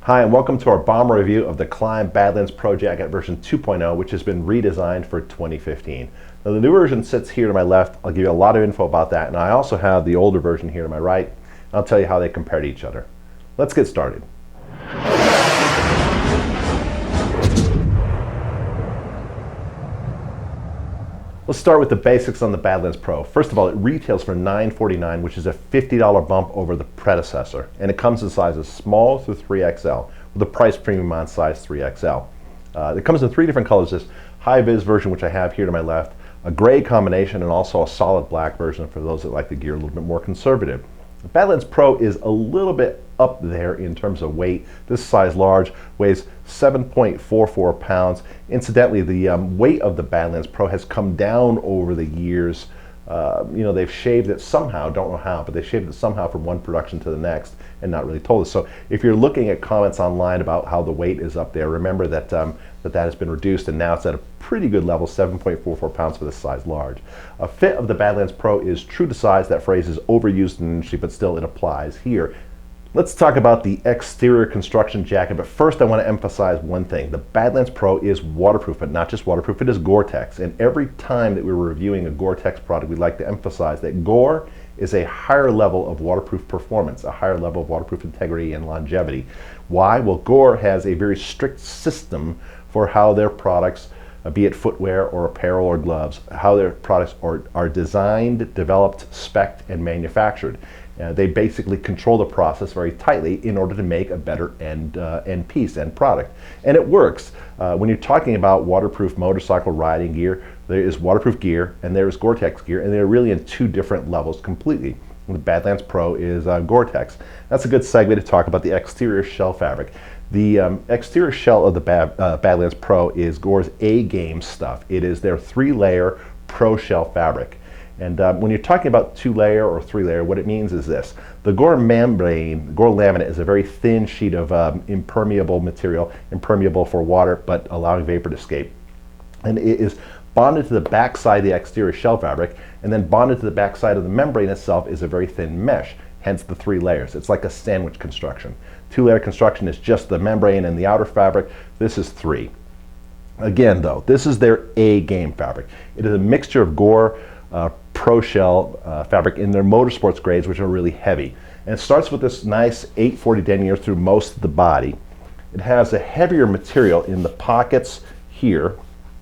Hi, and welcome to our bomber review of the Klim Badlands Pro Jacket version 2.0, which has been redesigned for 2015. Now, the new version sits here to my left. I'll give you a lot of info about that, and I also have the older version here to my right. I'll tell you how they compare to each other. Let's get started. Let's start with the basics on the Badlands Pro. First of all, it retails for $949, which is a $50 bump over the predecessor, and it comes in sizes small through 3XL, with a price premium on size 3XL. It comes in three different colors: this high-vis version, which I have here to my left, a gray combination, and also a solid black version for those that like the gear a little bit more conservative. The Badlands Pro is a little bit up there in terms of weight. This size large weighs 7.44 pounds. Incidentally, the weight of the Badlands Pro has come down over the years. They've shaved it somehow, don't know how, but they shaved it somehow from one production to the next and not really told us. So if you're looking at comments online about how the weight is up there, remember that that has been reduced, and now it's at a pretty good level, 7.44 pounds for this size large. A fit of the Badlands Pro is true to size. That phrase is overused in the industry, but still it applies here. Let's talk about the exterior construction jacket, but first I want to emphasize one thing. The Badlands Pro is waterproof, but not just waterproof, it is gore-tex. And every time that we're reviewing a gore-tex product, we'd like to emphasize that gore is a higher level of waterproof performance, a higher level of waterproof integrity and longevity. Why? Well, Gore has a very strict system for how their products, be it footwear or apparel or gloves, how their products are designed, developed, spec'd, and manufactured. They basically control the process very tightly in order to make a better end piece, end product. And it works. When you're talking about waterproof motorcycle riding gear, there is waterproof gear and there is Gore-Tex gear, and they're really in two different levels completely. The Badlands Pro is Gore-Tex. That's a good segue to talk about the exterior shell fabric. The exterior shell of the Badlands Pro is Gore's A-game stuff. It is their 3-layer Pro shell fabric. And when you're talking about 2-layer or 3-layer, what it means is this. The Gore membrane, Gore laminate, is a very thin sheet of impermeable material, impermeable for water, but allowing vapor to escape. And it is bonded to the back side of the exterior shell fabric, and then bonded to the back side of the membrane itself is a very thin mesh, hence the 3 layers. It's like a sandwich construction. 2-layer construction is just the membrane and the outer fabric. This is 3. Again, though, this is their A-game fabric. It is a mixture of Gore Pro shell fabric in their motorsports grades, which are really heavy. And it starts with this nice 840 denier through most of the body. It has a heavier material in the pockets here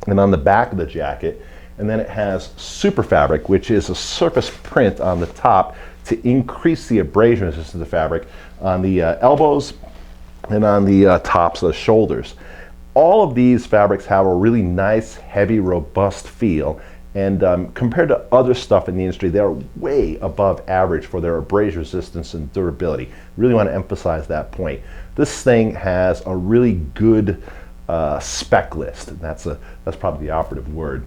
and on the back of the jacket. And then it has super fabric, which is a surface print on the top to increase the abrasion resistance of the fabric on the elbows and on the tops of the shoulders. All of these fabrics have a really nice, heavy, robust feel. And compared to other stuff in the industry, they're way above average for their abrasion resistance and durability. Really want to emphasize that point. This thing has a really good spec list. That's probably the operative word.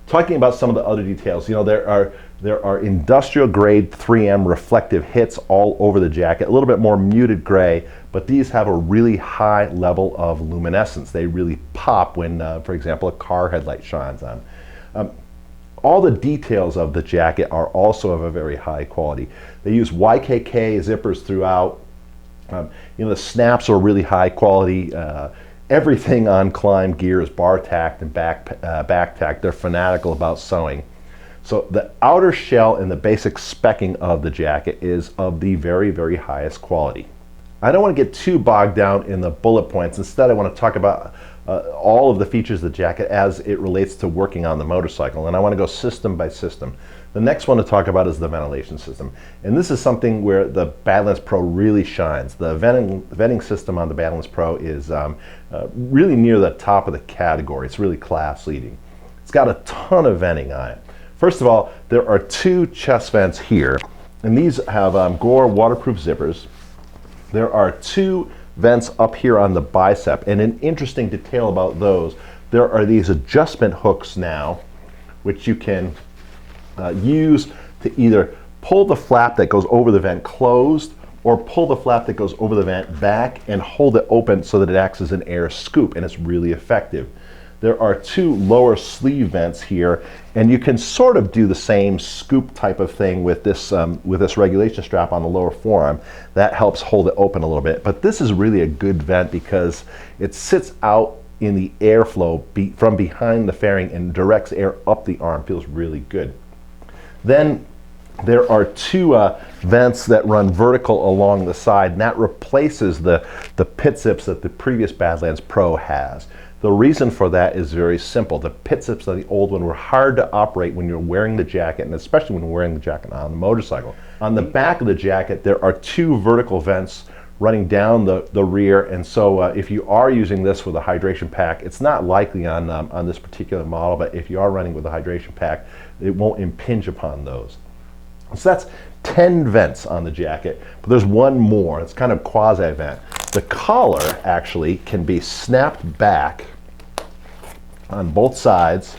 Talking about some of the other details, there are industrial grade 3M reflective hits all over the jacket, a little bit more muted gray, but these have a really high level of luminescence. They really pop when, for example, a car headlight shines on. All the details of the jacket are also of a very high quality. They use YKK zippers throughout. The snaps are really high quality. Everything on Klim gear is bar tacked and back tacked. They're fanatical about sewing. So the outer shell and the basic specking of the jacket is of the very, very highest quality. I don't want to get too bogged down in the bullet points. Instead, I want to talk about all of the features of the jacket as it relates to working on the motorcycle. And I want to go system by system. The next one to talk about is the ventilation system. And this is something where the Badlands Pro really shines. The venting system on the Badlands Pro is really near the top of the category. It's really class leading. It's got a ton of venting on it. First of all, there are 2 chest vents here, and these have Gore waterproof zippers. There are 2 vents up here on the bicep, and an interesting detail about those, there are these adjustment hooks now, which you can use to either pull the flap that goes over the vent closed or pull the flap that goes over the vent back and hold it open so that it acts as an air scoop, and it's really effective. there are two lower sleeve vents here, and you can sort of do the same scoop type of thing with this regulation strap on the lower forearm. That helps hold it open a little bit. But this is really a good vent because it sits out in the airflow from behind the fairing and directs air up the arm. Feels really good. Then there are two vents that run vertical along the side, and that replaces the pit zips that the previous Badlands Pro has. The reason for that is very simple. The pit zips on the old one were hard to operate when you're wearing the jacket, and especially when you're wearing the jacket on the motorcycle. On the back of the jacket, there are two vertical vents running down the rear, and so if you are using this with a hydration pack, it's not likely on this particular model, but if you are running with a hydration pack, it won't impinge upon those. So that's 10 vents on the jacket, but there's one more. It's kind of quasi-vent. The collar actually can be snapped back on both sides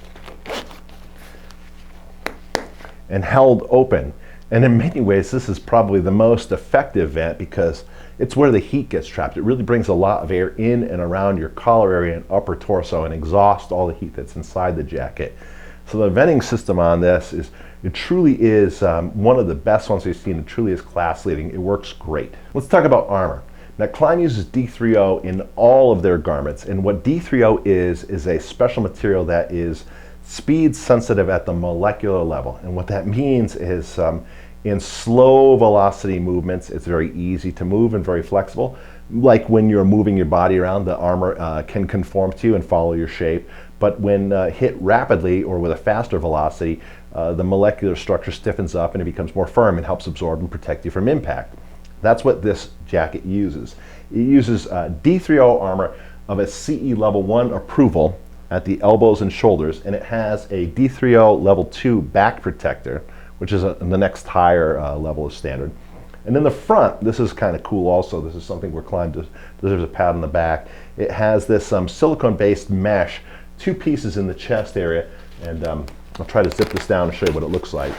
and held open. And in many ways, this is probably the most effective vent because it's where the heat gets trapped. It really brings a lot of air in and around your collar area and upper torso and exhausts all the heat that's inside the jacket. So the venting system on this it truly is one of the best ones we've seen. It truly is class leading. It works great. Let's talk about armor. Now, Klim uses D3O in all of their garments, and what D3O is a special material that is speed sensitive at the molecular level. And what that means is in slow velocity movements, it's very easy to move and very flexible. Like when you're moving your body around, the armor can conform to you and follow your shape. But when hit rapidly or with a faster velocity, the molecular structure stiffens up and it becomes more firm and helps absorb and protect you from impact. That's what this jacket uses. It uses D3O armor of a CE level 1 approval at the elbows and shoulders, and it has a D3O level 2 back protector, which is the next higher level of standard. And in the front, this is kind of cool also. This is something where Klim deserves a pat on the back. It has this silicone-based mesh, two pieces in the chest area, and I'll try to zip this down and show you what it looks like.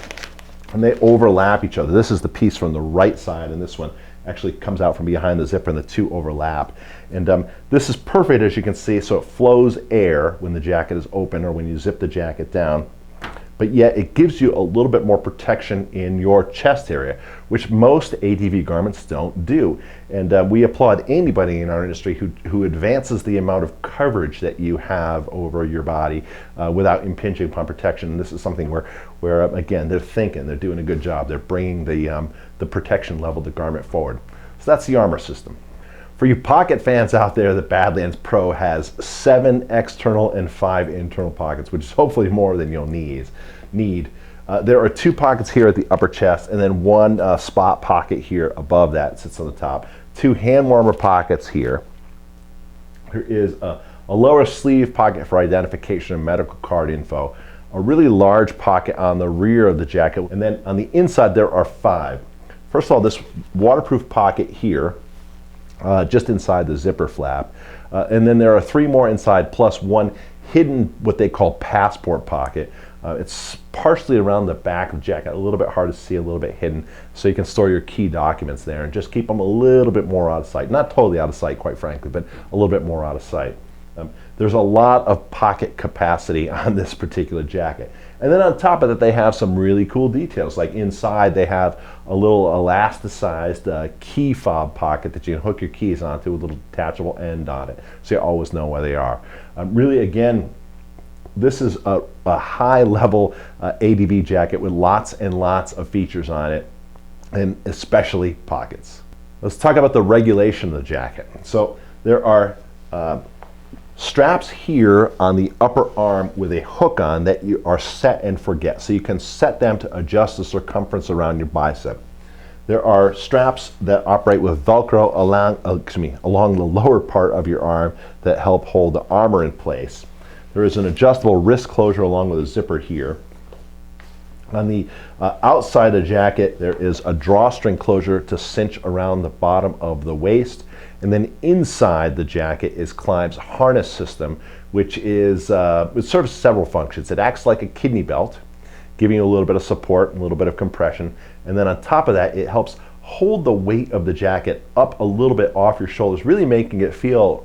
And they overlap each other. This is the piece from the right side, and this one actually comes out from behind the zipper, and the two overlap. And this is perfect, as you can see, so it flows air when the jacket is open or when you zip the jacket down. But yet it gives you a little bit more protection in your chest area, which most ADV garments don't do. And we applaud anybody in our industry who advances the amount of coverage that you have over your body without impinging upon protection. And this is something where again, they're thinking, they're doing a good job. They're bringing the protection level of the garment forward. So that's the armor system. For you pocket fans out there, the Badlands Pro has 7 external and 5 internal pockets, which is hopefully more than you'll need. There are 2 pockets here at the upper chest, and then 1 spot pocket here above that sits on the top. 2 hand warmer pockets here. There is a lower sleeve pocket for identification and medical card info, a really large pocket on the rear of the jacket, and then on the inside there are 5. First of all, this waterproof pocket here, just inside the zipper flap. And then there are 3 more inside, plus 1 hidden, what they call passport pocket. It's partially around the back of the jacket, a little bit hard to see, a little bit hidden, so you can store your key documents there and just keep them a little bit more out of sight. Not totally out of sight, quite frankly, but a little bit more out of sight. There's a lot of pocket capacity on this particular jacket. And then on top of it, they have some really cool details. Like inside, they have a little elasticized key fob pocket that you can hook your keys onto with a little detachable end on it, so you always know where they are. Really, again, this is a high-level ADV jacket with lots and lots of features on it, and especially pockets. Let's talk about the regulation of the jacket. So there are straps here on the upper arm with a hook on that you are set and forget. So you can set them to adjust the circumference around your bicep. There are straps that operate with Velcro along the lower part of your arm that help hold the armor in place. There is an adjustable wrist closure along with a zipper here. On the outside of the jacket, there is a drawstring closure to cinch around the bottom of the waist. And then inside the jacket is Klim's harness system, which is it serves several functions. It acts like a kidney belt, giving you a little bit of support and a little bit of compression. And then on top of that, it helps hold the weight of the jacket up a little bit off your shoulders, really making it feel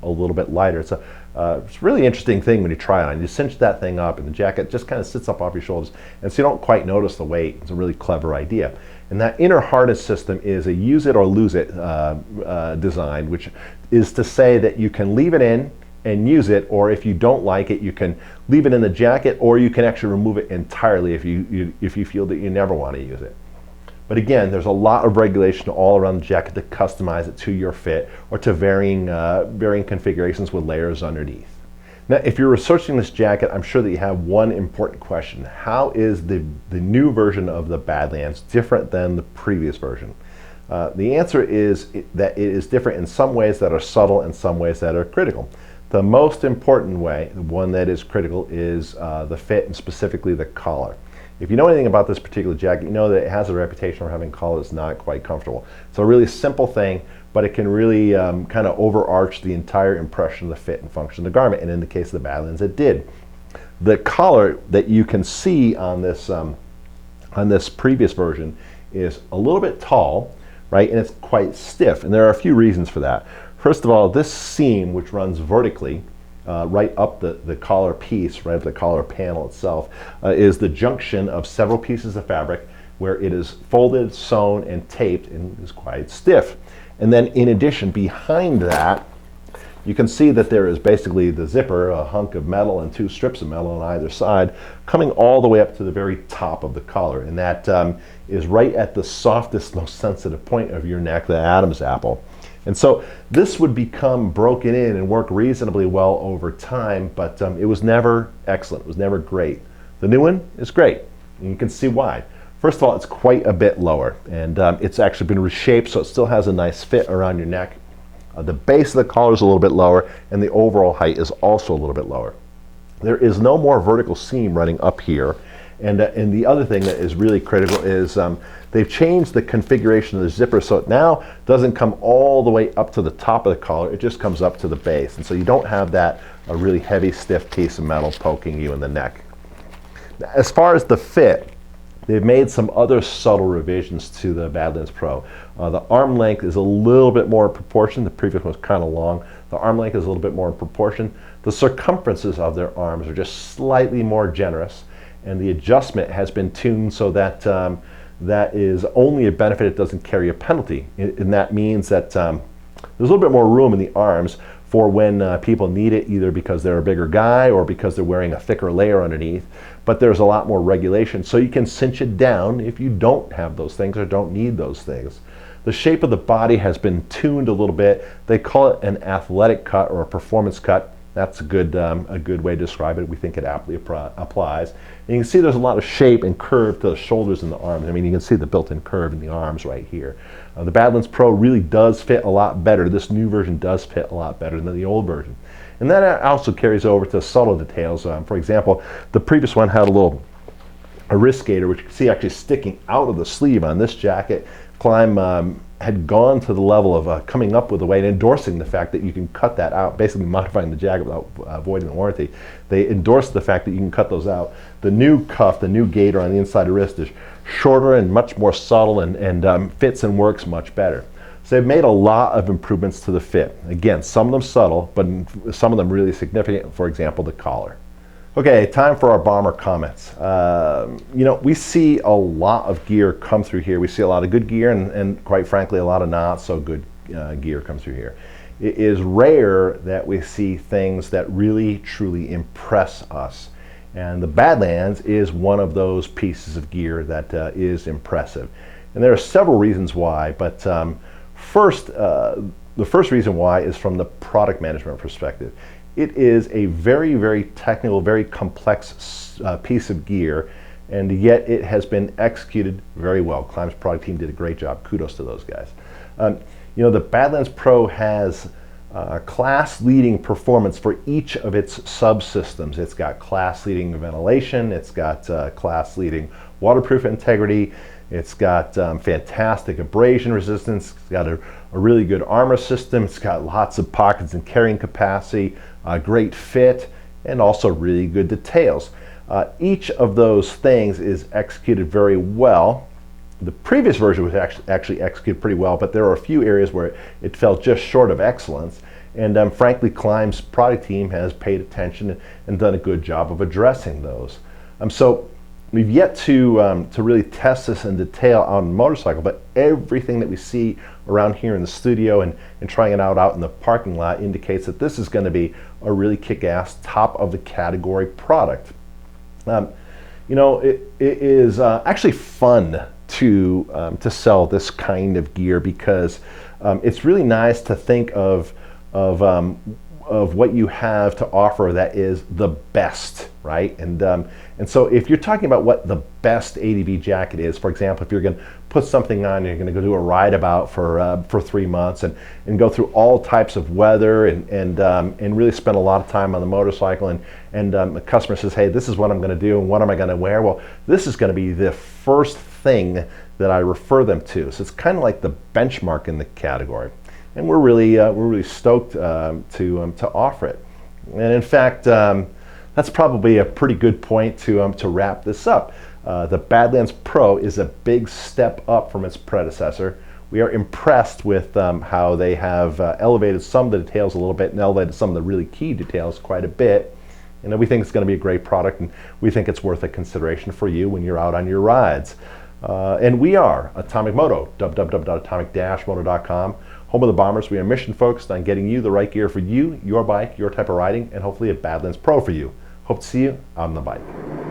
a little bit lighter. It's a It's a really interesting thing when you try it on. You cinch that thing up and the jacket just kind of sits up off your shoulders, and so you don't quite notice the weight. It's a really clever idea. And that inner harness system is a use it or lose it design, which is to say that you can leave it in and use it, or if you don't like it, you can leave it in the jacket, or you can actually remove it entirely if you feel that you never want to use it. But again, there's a lot of regulation all around the jacket to customize it to your fit or to varying configurations with layers underneath. Now, if you're researching this jacket, I'm sure that you have one important question. How is the new version of the Badlands different than the previous version? The answer is that it is different in some ways that are subtle and some ways that are critical. The most important way, the one that is critical, is the fit and specifically the collar. If you know anything about this particular jacket, you know that it has a reputation for having collars not quite comfortable. It's a really simple thing, but it can really kind of overarch the entire impression of the fit and function of the garment, and in the case of the Badlands, it did. The collar that you can see on this previous version is a little bit tall, right, and it's quite stiff, and there are a few reasons for that. First of all, this seam, which runs vertically right up the collar piece, right up the collar panel itself, is the junction of several pieces of fabric where it is folded, sewn, and taped, and is quite stiff. And then in addition, behind that, you can see that there is basically the zipper, a hunk of metal and two strips of metal on either side, coming all the way up to the very top of the collar. And that is right at the softest, most sensitive point of your neck, the Adam's apple. And so this would become broken in and work reasonably well over time, but it was never excellent. It was never great. The new one is great, and you can see why. First of all, it's quite a bit lower, and it's actually been reshaped so it still has a nice fit around your neck. The base of the collar is a little bit lower, and the overall height is also a little bit lower. There is no more vertical seam running up here, and the other thing that is really critical is they've changed the configuration of the zipper so it now doesn't come all the way up to the top of the collar, it just comes up to the base, and so you don't have that a really heavy, stiff piece of metal poking you in the neck. As far as the fit, they've made some other subtle revisions to the Badlands Pro. The arm length is a little bit more in proportion. The previous one was kind of long. The arm length is a little bit more in proportion. The circumferences of their arms are just slightly more generous, and the adjustment has been tuned so that that is only a benefit, it doesn't carry a penalty. And that means that there's a little bit more room in the arms for when people need it, either because they're a bigger guy or because they're wearing a thicker layer underneath. But there's a lot more regulation, so you can cinch it down if you don't have those things or don't need those things. The shape of the body has been tuned a little bit. They call it an athletic cut or a performance cut. That's a good way to describe it. We think it aptly applies. And you can see there's a lot of shape and curve to the shoulders and the arms. I mean, you can see the built-in curve in the arms right here. The Badlands Pro really does fit a lot better. This new version does fit a lot better than the old version. And that also carries over to subtle details. For example, the previous one had a wrist gaiter, which you can see actually sticking out of the sleeve on this jacket. Klim had gone to the level of coming up with a way and endorsing the fact that you can cut that out, basically modifying the jacket without voiding the warranty. They endorsed the fact that you can cut those out. The new cuff, the new gaiter on the inside of the wrist is shorter and much more subtle and fits and works much better. So they've made a lot of improvements to the fit. Again, some of them subtle, but some of them really significant. For example, the collar. Okay, time for our bomber comments. You know, we see a lot of gear come through here. We see a lot of good gear and quite frankly, a lot of not so good gear come through here. It is rare that we see things that really, truly impress us. And the Badlands is one of those pieces of gear that is impressive. And there are several reasons why, but the first reason why is from the product management perspective. It is a very, very technical, very complex piece of gear, and yet it has been executed very well. Klim's product team did a great job. Kudos to those guys. You know, the Badlands Pro has class-leading performance for each of its subsystems. It's got class-leading ventilation, it's got class-leading waterproof integrity, it's got fantastic abrasion resistance, it's got a really good armor system, it's got lots of pockets and carrying capacity, great fit, and also really good details. Each of those things is executed very well. The previous version was actually executed pretty well, but there are a few areas where it fell just short of excellence. And frankly, Klim's product team has paid attention and done a good job of addressing those. So we've yet to really test this in detail on a motorcycle, but everything that we see around here in the studio and trying it out in the parking lot indicates that this is going to be a really kick-ass, top-of-the-category product. You know, it is actually fun to sell this kind of gear because it's really nice to think of what you have to offer that is the best, right? And so if you're talking about what the best ADV jacket is, for example, if you're going to put something on, you're going to go do a ride about for 3 months and go through all types of weather and really spend a lot of time on the motorcycle, and the customer says, hey, this is what I'm going to do and what am I going to wear? Well, this is going to be the first thing that I refer them to. So it's kind of like the benchmark in the category. And we're really stoked to offer it. And in fact, that's probably a pretty good point to wrap this up. The Badlands Pro is a big step up from its predecessor. We are impressed with how they have elevated some of the details a little bit and elevated some of the really key details quite a bit. And we think it's going to be a great product, and we think it's worth a consideration for you when you're out on your rides. And we are Atomic-Moto, www.atomic-moto.com. Home of the Bombers. We are mission focused on getting you the right gear for you, your bike, your type of riding, and hopefully a Badlands Pro for you. Hope to see you on the bike.